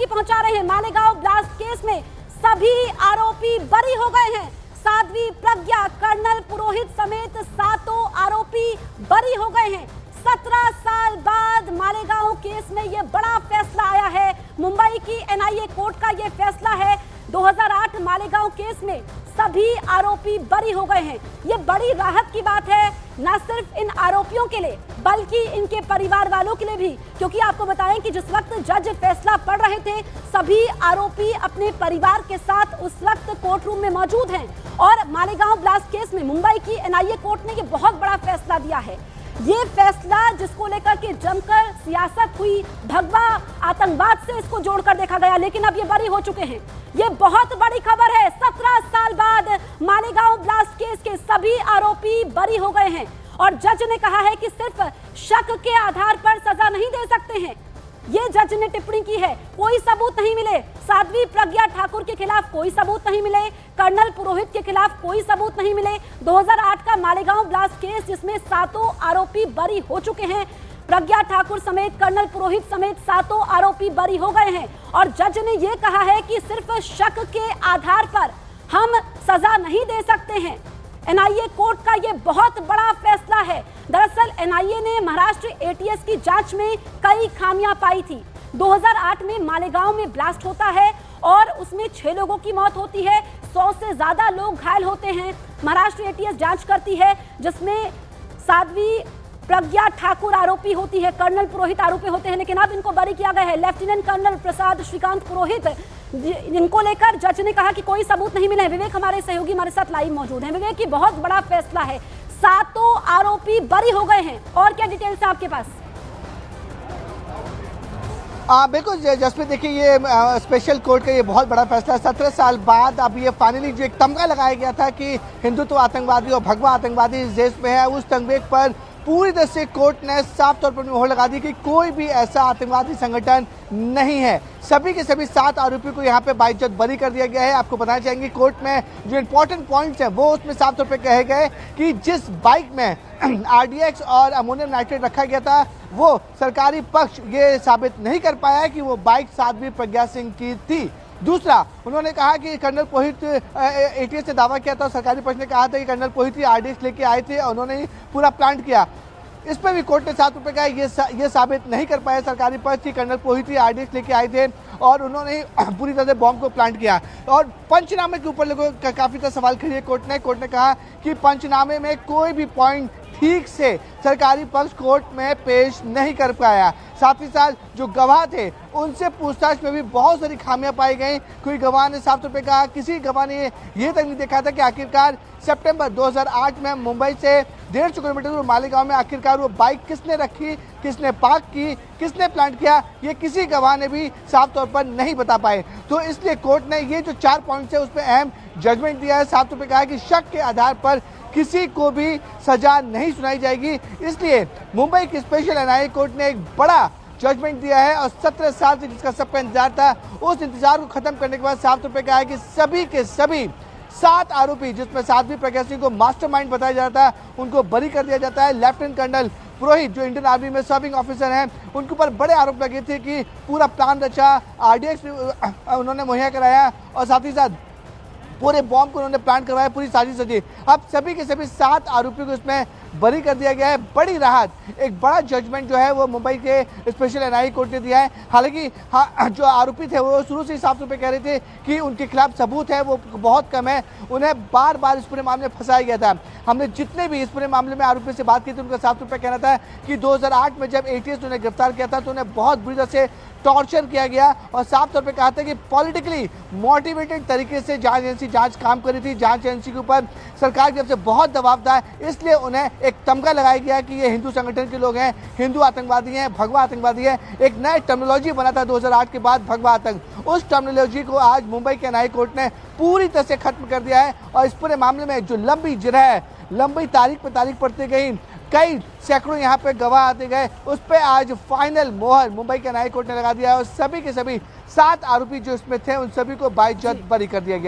झटकी पहुंचा रहे हैं। मालेगांव ब्लास्ट केस में सभी आरोपी बरी हो गए हैं। साध्वी प्रज्ञा, कर्नल पुरोहित समेत 7 आरोपी बरी हो गए हैं। 17 साल बाद मालेगांव केस में यह बड़ा फैसला आया है। मुंबई की एनआईए कोर्ट का यह फैसला है। 2008 मालेगांव केस में सभी आरोपी बरी हो गए हैं। ये बड़ी राहत की बात है, न सिर्फ इन आरोपियों के लिए बल्कि इनके परिवार वालों के लिए भी, क्योंकि आपको बताएं कि जिस वक्त जज फैसला पढ़ रहे थे सभी आरोपी अपने परिवार के साथ उस वक्त कोर्ट रूम में मौजूद हैं। और मालेगांव ब्लास्ट केस में मुंबई की एनआईए कोर्ट ने ये बहुत बड़ा फैसला दिया है। ये फैसला जिसको लेकर के जमकर सियासत हुई, भगवा आतंकवाद से इसको जोड़कर देखा गया, लेकिन अब ये बरी हो चुके हैं। ये बहुत बड़ी खबर है। 17 साल बाद मालेगांव ब्लास्ट केस के सभी आरोपी बरी हो गए हैं और जज ने कहा है कि सिर्फ शक के आधार पर सजा नहीं दे सकते हैं। ये जज ने टिप्पणी की है। कोई सबूत नहीं मिले, साध्वी प्रज्ञा ठाकुर के खिलाफ कोई सबूत नहीं मिले, कर्नल पुरोहित के खिलाफ कोई सबूत नहीं मिले। 2008 का मालेगांव ब्लास्ट केस जिसमें 7 आरोपी बरी हो चुके हैं, प्रज्ञा ठाकुर समेत कर्नल पुरोहित समेत 7 आरोपी बरी हो गए हैं और जज ने यह कहा है कि सिर्फ शक के आधार पर हम सजा नहीं दे सकते हैं। एनआईए कोर्ट का यह बहुत बड़ा फैसला है। दरअसल एनआईए ने महाराष्ट्र एटीएस की जांच में कई खामियां पाई थी। 2008 में मालेगांव में ब्लास्ट होता है और उसमें 6 लोगों की मौत होती है, 100 से ज्यादा लोग घायल होते हैं। महाराष्ट्र एटीएस जांच करती है जिसमें साध्वी प्रज्ञा ठाकुर आरोपी होती है, कर्नल पुरोहित आरोपी होते हैं, लेकिन अब इनको बरी किया गया है। लेफ्टिनेंट कर्नल प्रसाद श्रीकांत पुरोहित, जिनको लेकर जज ने कहा कि कोई सबूत नहीं मिले। विवेक हमारे सहयोगी हमारे साथ लाइव मौजूद हैं। विवेक, की बहुत बड़ा फैसला है, 7 आरोपी बरी हो गए हैं और क्या डिटेल्स है आपके पास? बिल्कुल जसप्रीत, देखिए ये स्पेशल कोर्ट का ये बहुत बड़ा फैसला है। 17 साल बाद अब ये फाइनली जो एक तमगा लगाया गया था कि हिंदुत्व आतंकवादी और भगवा आतंकवादी इस देश में है, उस तमगे पर पूरी तरह से कोर्ट ने साफ तौर पर मोहर लगा दी कि कोई भी ऐसा आतंकवादी संगठन नहीं है। सभी के सभी 7 आरोपियों को यहाँ पे बाइज्जत बरी कर दिया गया है। आपको बताना चाहेंगे कोर्ट में जो इंपॉर्टेंट पॉइंट्स हैं वो उसमें साफ तौर पे कहे गए कि जिस बाइक में आरडीएक्स और अमोनियम नाइट्रेट रखा गया था वो सरकारी पक्ष ये साबित नहीं कर पाया कि वो बाइक साध्वी प्रज्ञा सिंह की थी। दूसरा, उन्होंने कहा कि कर्नल पुरोहित एटीएस से दावा किया था, सरकारी पक्ष ने कहा था कि कर्नल पुरोहित ही आरडीएक्स लेके आए थे और उन्होंने ही पूरा प्लांट किया। इस पर भी कोर्ट ने 7 रुपए का ये साबित नहीं कर पाया सरकारी पक्ष की कर्नल पुरोहित ही आरडीएक्स लेके आए थे और उन्होंने ही पूरी तरह से बॉम्ब को प्लांट किया। और पंचनामे के ऊपर लोगों का काफी तरह सवाल खड़ी है। कोर्ट ने कहा कि पंचनामे में कोई भी पॉइंट ठीक से सरकारी पक्ष कोर्ट में पेश नहीं कर पाया। साथ ही साथ जो गवाह थे उनसे पूछताछ में भी बहुत सारी खामियां पाई गई। कोई गवाह ने साफ तौर पे कहा, किसी गवाह ने ये तक नहीं देखा था कि आखिरकार सितंबर 2008 में मुंबई से 150 किलोमीटर दूर मालेगांव में आखिरकार वो बाइक किसने रखी, किसने पार्क की, किसने प्लांट किया, ये किसी गवाह ने भी साफ तौर पर नहीं बता पाए। तो इसलिए कोर्ट ने ये जो 4 पॉइंट्स है उस पर अहम जजमेंट दिया है। साफ तौर पर कहा कि शक के आधार पर किसी को भी सजा नहीं सुनाई जाएगी। इसलिए मुंबई की स्पेशल एनआईए कोर्ट ने एक बड़ा जजमेंट दिया है और 17 साल से जिसका सबका इंतजार था उस इंतजार को खत्म करने के बाद साफ तौर पर कहा है कि सभी के सभी 7 आरोपी, जिसमें साध्वी प्रज्ञा सिंह को मास्टरमाइंड बताया जाता है, उनको बरी कर दिया जाता है। लेफ्टिनेंट कर्नल पुरोहित जो इंडियन आर्मी में सर्विंग ऑफिसर हैं, उनके ऊपर बड़े आरोप लगे थे कि पूरा प्लान रचा, आरडीएक्स उन्होंने मुहैया कराया और साथ ही साथ पूरे बॉम्ब को उन्होंने प्लान करवाया, पूरी साजिश रची। अब सभी के सभी 7 आरोपियों को इसमें बरी कर दिया गया है। बड़ी राहत, एक बड़ा जजमेंट जो है वो मुंबई के स्पेशल एनआईए कोर्ट ने दिया है। हालांकि जो आरोपी थे वो शुरू से ही साफ तौर पे कह रहे थे कि उनके खिलाफ सबूत है वो बहुत कम है, उन्हें बार बार इस पूरे मामले में फंसाया गया था। हमने जितने भी इस पूरे मामले में आरोपियों से बात की थी उनका साफ तौर पर कहना था कि 2008 में जब एटीएस ने उन्हें गिरफ्तार किया था तो उन्हें बहुत बुरी तरह से टॉर्चर किया गया और साफ तौर पे कहा था कि पॉलिटिकली मोटिवेटेड तरीके से जांच एजेंसी काम कर रही थी। जांच एजेंसी के ऊपर सरकार की तरफ से बहुत दबाव था, इसलिए उन्हें एक तमगा लगाया गया कि ये हिंदू संगठन के लोग हैं, हिंदू आतंकवादी हैं, भगवा आतंकवादी हैं। एक नया टर्मिनोलॉजी बना था 2008 के बाद, भगवा आतंक। उस टर्मिनोलॉजी को आज मुंबई के एनआईए कोर्ट ने पूरी तरह से खत्म कर दिया है और इस पूरे मामले में जो लंबी जिरह है, लंबी तारीख पर तारीख पड़ती गई, कई सैकड़ों यहाँ पे गवाह आते गए, उस पे आज फाइनल मोहर मुंबई के एनआईए कोर्ट ने लगा दिया है और सभी के सभी 7 आरोपी जो इसमें थे उन सभी को बाइज्जत बरी कर दिया गया।